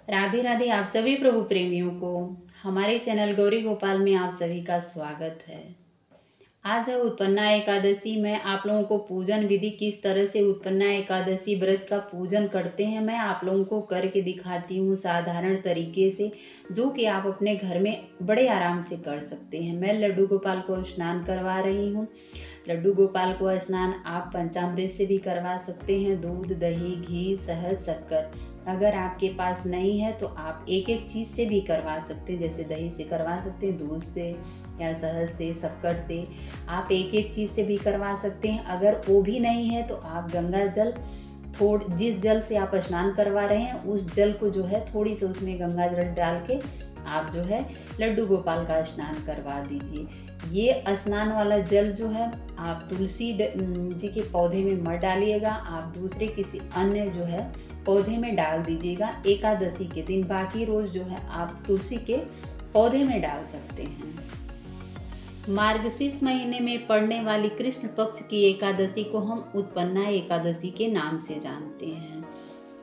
राधे राधे। आप सभी प्रभु प्रेमियों को हमारे चैनल गौरी गोपाल में आप सभी का स्वागत है। आज है उत्पन्ना एकादशी। मैं आप लोगों को पूजन विधि किस तरह से उत्पन्ना एकादशी व्रत का पूजन करते हैं मैं आप लोगों को करके दिखाती हूँ साधारण तरीके से, जो कि आप अपने घर में बड़े आराम से कर सकते हैं। मैं लड्डू गोपाल को स्नान करवा रही हूँ। लड्डू गोपाल को स्नान आप पंचामृत से भी करवा सकते हैं, दूध, दही, घी, शहद, शक्कर। अगर आपके पास नहीं है तो आप एक एक चीज़ से भी करवा सकते हैं, जैसे दही से करवा सकते हैं, दूध से या शहद से, शक्कर से। आप एक एक चीज़ से भी करवा सकते हैं। अगर वो भी नहीं है तो आप गंगा जल जिस जल से आप स्नान करवा रहे हैं उस जल को जो है थोड़ी सी उसमें गंगा जल डाल के आप जो है लड्डू गोपाल का स्नान करवा दीजिए। ये स्नान वाला जल जो है आप तुलसी जी के पौधे में मत डालिएगा, आप दूसरे किसी अन्य जो है पौधे में डाल दीजिएगा एकादशी के दिन। बाकी रोज जो है आप तुलसी के पौधे में डाल सकते हैं। मार्गशीर्ष महीने में पड़ने वाली कृष्ण पक्ष की एकादशी को हम उत्पन्ना एकादशी के नाम से जानते हैं।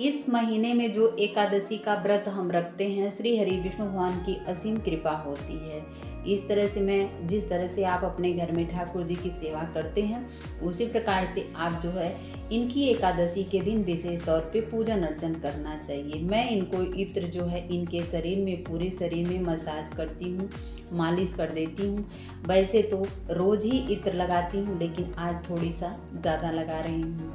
इस महीने में जो एकादशी का व्रत हम रखते हैं, श्री हरि विष्णु भगवान की असीम कृपा होती है। इस तरह से जिस तरह से आप अपने घर में ठाकुर जी की सेवा करते हैं, उसी प्रकार से आप जो है इनकी एकादशी के दिन विशेष तौर पे पूजन अर्चन करना चाहिए। मैं इनको इत्र जो है इनके शरीर में, पूरे शरीर में मसाज करती हूँ, मालिश कर देती हूँ। वैसे तो रोज ही इत्र लगाती हूँ, लेकिन आज थोड़ी सा ज़्यादा लगा रही हूँ।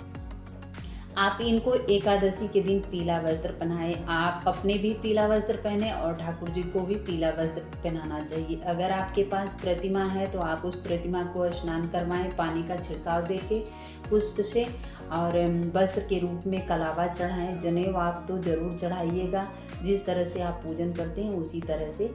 आप इनको एकादशी के दिन पीला वस्त्र पहनाएं। आप अपने भी पीला वस्त्र पहने और ठाकुर जी को भी पीला वस्त्र पहनाना चाहिए। अगर आपके पास प्रतिमा है तो आप उस प्रतिमा को स्नान करवाएं, पानी का छिड़काव देके पुष्प से, और वस्त्र के रूप में कलावा चढ़ाएं। जनेऊ आप तो जरूर चढ़ाइएगा। जिस तरह से आप पूजन करते हैं उसी तरह से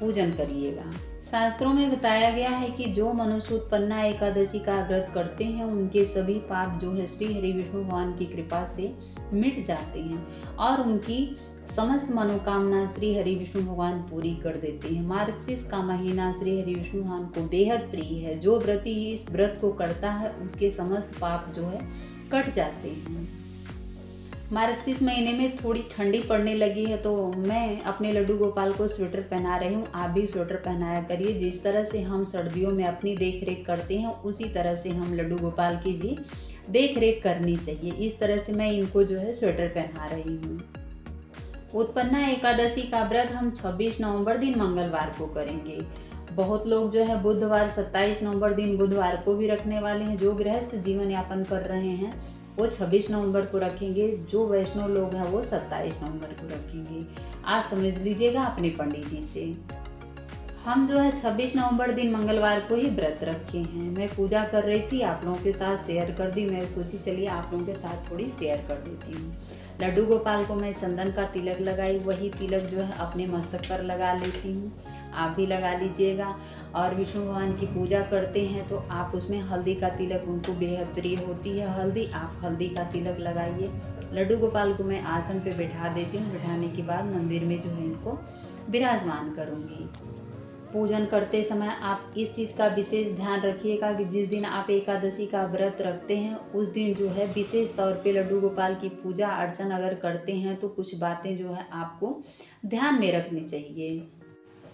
पूजन करिएगा। शास्त्रों में बताया गया है कि जो मनुष्य उत्पन्ना एकादशी का व्रत करते हैं उनके सभी पाप जो है श्री हरि विष्णु भगवान की कृपा से मिट जाते हैं और उनकी समस्त मनोकामना श्री हरि विष्णु भगवान पूरी कर देते हैं। मार्गशीर्ष का महीना श्री हरि विष्णु भगवान को बेहद प्रिय है। जो व्रती इस व्रत को करता है उसके समस्त पाप जो है कट जाते हैं। मार्गशीर्ष महीने में थोड़ी ठंडी पड़ने लगी है तो मैं अपने लड्डू गोपाल को स्वेटर पहना रही हूँ। आप भी स्वेटर पहनाया करिए। जिस तरह से हम सर्दियों में अपनी देख रेख करते हैं उसी तरह से हम लड्डू गोपाल की भी देख रेख करनी चाहिए। इस तरह से मैं इनको जो है स्वेटर पहना रही हूँ। उत्पन्ना एकादशी का व्रत हम 26 नवंबर दिन मंगलवार को करेंगे। बहुत लोग जो है बुधवार 27 नवंबर दिन बुधवार को भी रखने वाले हैं। जो गृहस्थ जीवन यापन कर रहे हैं वो 26 नवंबर को रखेंगे। जो वैष्णव लोग हैं वो 27 नवंबर को रखेंगे। आप समझ लीजिएगा अपने पंडित जी से। हम जो है 26 नवंबर दिन मंगलवार को ही व्रत रखे हैं। मैं पूजा कर रही थी, आप लोगों के साथ शेयर कर दी। मैं सोची चलिए आप लोगों के साथ थोड़ी शेयर कर देती हूँ। लड्डू गोपाल को मैं चंदन का तिलक लगाई, वही तिलक जो है अपने मस्तक पर लगा लेती हूँ। आप भी लगा लीजिएगा। और विष्णु भगवान की पूजा करते हैं तो आप उसमें हल्दी का तिलक, उनको बेहद प्रिय होती है हल्दी, आप हल्दी का तिलक लगाइए। लड्डू गोपाल को मैं आसन पे बैठा देती हूँ। बैठाने के बाद मंदिर में जो है इनको विराजमान करूँगी। पूजन करते समय आप इस चीज़ का विशेष ध्यान रखिएगा कि जिस दिन आप एकादशी का व्रत रखते हैं उस दिन जो है विशेष तौर पे लड्डू गोपाल की पूजा अर्चन अगर करते हैं तो कुछ बातें जो है आपको ध्यान में रखनी चाहिए।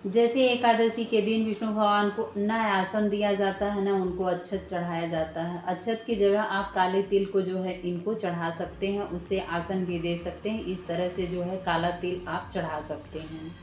जैसे एकादशी के दिन विष्णु भगवान को ना आसन दिया जाता है ना उनको अक्षत चढ़ाया जाता है। अक्षत की जगह आप काले तिल को जो है इनको चढ़ा सकते हैं, उससे आसन भी दे सकते हैं। इस तरह से जो है काला तिल आप चढ़ा सकते हैं।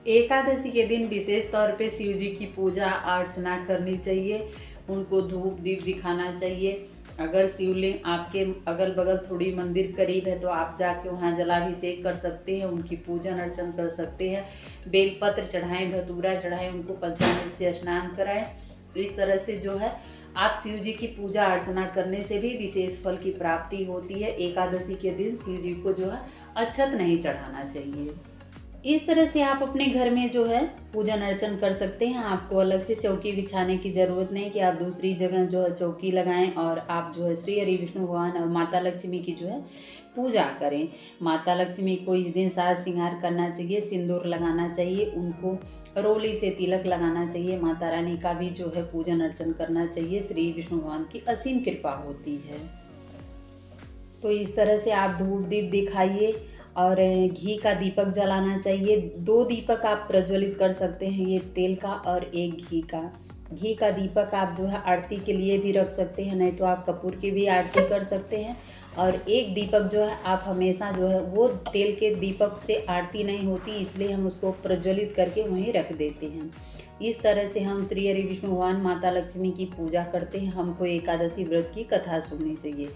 एकादशी के दिन विशेष तौर पे शिव जी की पूजा अर्चना करनी चाहिए। उनको धूप दीप दिखाना चाहिए। अगर शिवलिंग आपके अगल बगल थोड़ी मंदिर करीब है तो आप जाके वहाँ जलाभिषेक कर सकते हैं, उनकी पूजन अर्चन कर सकते हैं। बेलपत्र चढ़ाएं, धतूरा चढ़ाएं, उनको पंचामृत से स्नान कराएं। इस तरह से जो है आप शिव जी की पूजा अर्चना करने से भी विशेष फल की प्राप्ति होती है। एकादशी के दिन शिव जी को जो है अक्षत नहीं चढ़ाना चाहिए। इस तरह से आप अपने घर में जो है पूजन अर्चन कर सकते हैं। आपको अलग से चौकी बिछाने की ज़रूरत नहीं कि आप दूसरी जगह जो है चौकी लगाएं और आप जो है श्री हरि विष्णु भगवान और माता लक्ष्मी की जो है पूजा करें। माता लक्ष्मी को इस दिन साज श्रृंगार करना चाहिए, सिंदूर लगाना चाहिए, उनको रोली से तिलक लगाना चाहिए। माता रानी का भी जो है पूजन अर्चन करना चाहिए। श्री विष्णु भगवान की असीम कृपा होती है। तो इस तरह से आप धूप दीप दिखाइए और घी का दीपक जलाना चाहिए। 2 दीपक आप प्रज्वलित कर सकते हैं, ये तेल का और एक घी का। घी का दीपक आप जो है आरती के लिए भी रख सकते हैं, नहीं तो आप कपूर की भी आरती कर सकते हैं। और एक दीपक जो है आप हमेशा जो है वो तेल के दीपक से आरती नहीं होती, इसलिए हम उसको प्रज्वलित करके वहीं रख देते हैं। इस तरह से हम श्री हरि विष्णु भगवान माता लक्ष्मी की पूजा करते हैं। हमको एकादशी व्रत की कथा सुननी चाहिए।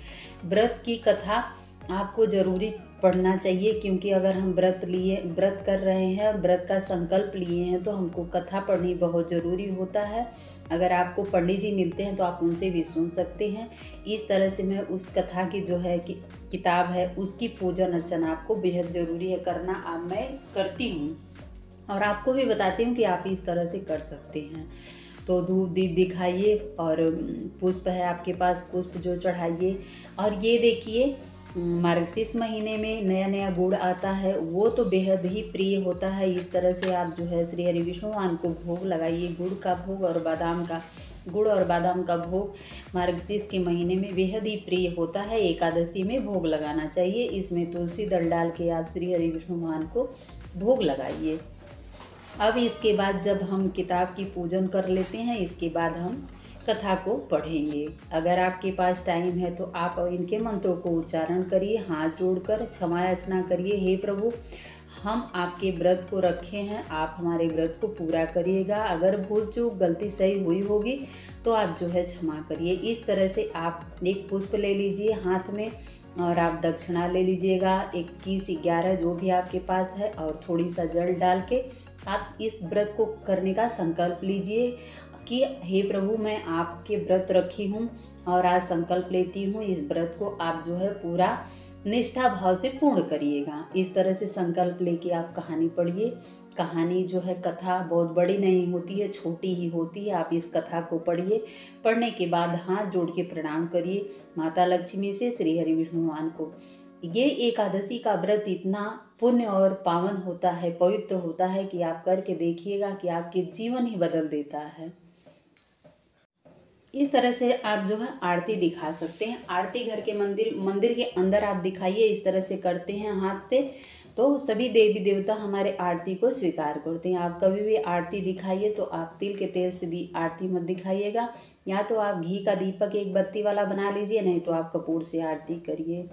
व्रत की कथा आपको ज़रूरी पढ़ना चाहिए, क्योंकि अगर हम व्रत कर रहे हैं, व्रत का संकल्प लिए हैं, तो हमको कथा पढ़नी बहुत ज़रूरी होता है। अगर आपको पंडित जी मिलते हैं तो आप उनसे भी सुन सकते हैं। इस तरह से मैं उस कथा की जो है कि किताब है उसकी पूजन अर्चना आपको बेहद ज़रूरी है करना। अब मैं करती हूँ और आपको भी बताती हूँ कि आप इस तरह से कर सकते हैं। तो धूप दीप दिखाइए और पुष्प है आपके पास, पुष्प जो चढ़ाइए। और ये देखिए मार्गशीर्ष महीने में नया नया गुड़ आता है, वो तो बेहद ही प्रिय होता है। इस तरह से आप जो है श्री हरि विष्णु भगवान को भोग लगाइए। गुड़ का भोग और बादाम का भोग मार्गशीर्ष के महीने में बेहद ही प्रिय होता है। एकादशी में भोग लगाना चाहिए। इसमें तुलसी दल डाल के आप श्री हरि विष्णु भगवान को भोग लगाइए। अब इसके बाद जब हम किताब की पूजन कर लेते हैं, इसके बाद हम कथा को पढ़ेंगे। अगर आपके पास टाइम है तो आप इनके मंत्रों को उच्चारण करिए, हाथ जोड़कर क्षमा याचना करिए। हे प्रभु, हम आपके व्रत को रखे हैं, आप हमारे व्रत को पूरा करिएगा। अगर भूल चूक गलती सही हुई होगी तो आप जो है क्षमा करिए। इस तरह से आप एक पुष्प ले लीजिए हाथ में और आप दक्षिणा ले लीजिएगा 21-11 जो भी आपके पास है, और थोड़ी सा जल डाल के आप इस व्रत को करने का संकल्प लीजिए कि हे प्रभु, मैं आपके व्रत रखी हूँ और आज संकल्प लेती हूँ इस व्रत को आप जो है पूरा निष्ठा भाव से पूर्ण करिएगा। इस तरह से संकल्प लेके आप कहानी पढ़िए। कहानी जो है कथा बहुत बड़ी नहीं होती है, छोटी ही होती है। आप इस कथा को पढ़िए। पढ़ने के बाद हाथ जोड़ के प्रणाम करिए माता लक्ष्मी से, श्री हरि विष्णु भगवान को। ये एकादशी का व्रत इतना पुण्य और पावन होता है, पवित्र होता है कि आप करके देखिएगा कि आपके जीवन ही बदल देता है। इस तरह से आप जो है आरती दिखा सकते हैं। आरती घर के मंदिर के अंदर आप दिखाइए। इस तरह से करते हैं हाथ से, तो सभी देवी देवता हमारे आरती को स्वीकार करते हैं। आप कभी भी आरती दिखाइए तो आप तिल के तेल से भी आरती मत दिखाइएगा, या तो आप घी का दीपक एक बत्ती वाला बना लीजिए, नहीं तो आप कपूर से आरती करिए।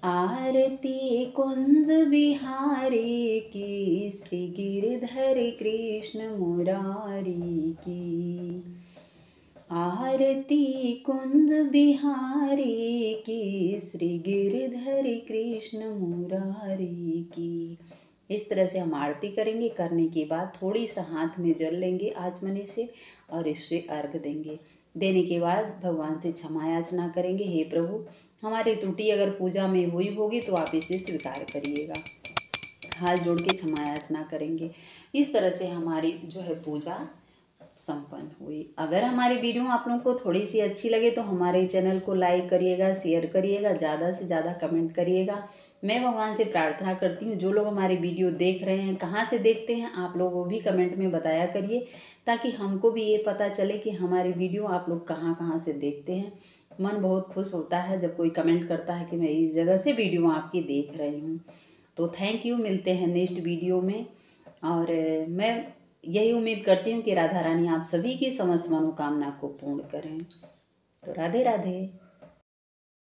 आरती कुंज बिहारी की, श्री गिरधर कृष्ण मुरारी की। आरती कुंज बिहारी की, श्री गिरधर कृष्ण मुरारी की। इस तरह से हम आरती करेंगे। करने के बाद थोड़ी सा हाथ में जल लेंगे आचमनी से और इससे अर्घ देंगे। देने के बाद भगवान से क्षमा याचना करेंगे। हे प्रभु, हमारी त्रुटि अगर पूजा में हुई होगी तो आप इसे स्वीकार करिएगा। हाथ जोड़ के क्षमा याचना करेंगे। इस तरह से हमारी जो है पूजा संपन्न हुई। अगर हमारी वीडियो आप लोगों को थोड़ी सी अच्छी लगे तो हमारे चैनल को लाइक करिएगा, शेयर करिएगा, ज़्यादा से ज़्यादा कमेंट करिएगा। मैं भगवान से प्रार्थना करती हूँ जो लोग हमारी वीडियो देख रहे हैं, कहाँ से देखते हैं आप लोग वो भी कमेंट में बताया करिए, ताकि हमको भी ये पता चले कि हमारी वीडियो आप लोग कहाँ कहाँ से देखते हैं। मन बहुत खुश होता है जब कोई कमेंट करता है कि मैं इस जगह से वीडियो आपकी देख रही हूँ। तो थैंक यू। मिलते हैं नेक्स्ट वीडियो में। और मैं यही उम्मीद करती हूँ कि राधा रानी आप सभी की समस्त मनोकामना को पूर्ण करें। तो राधे राधे।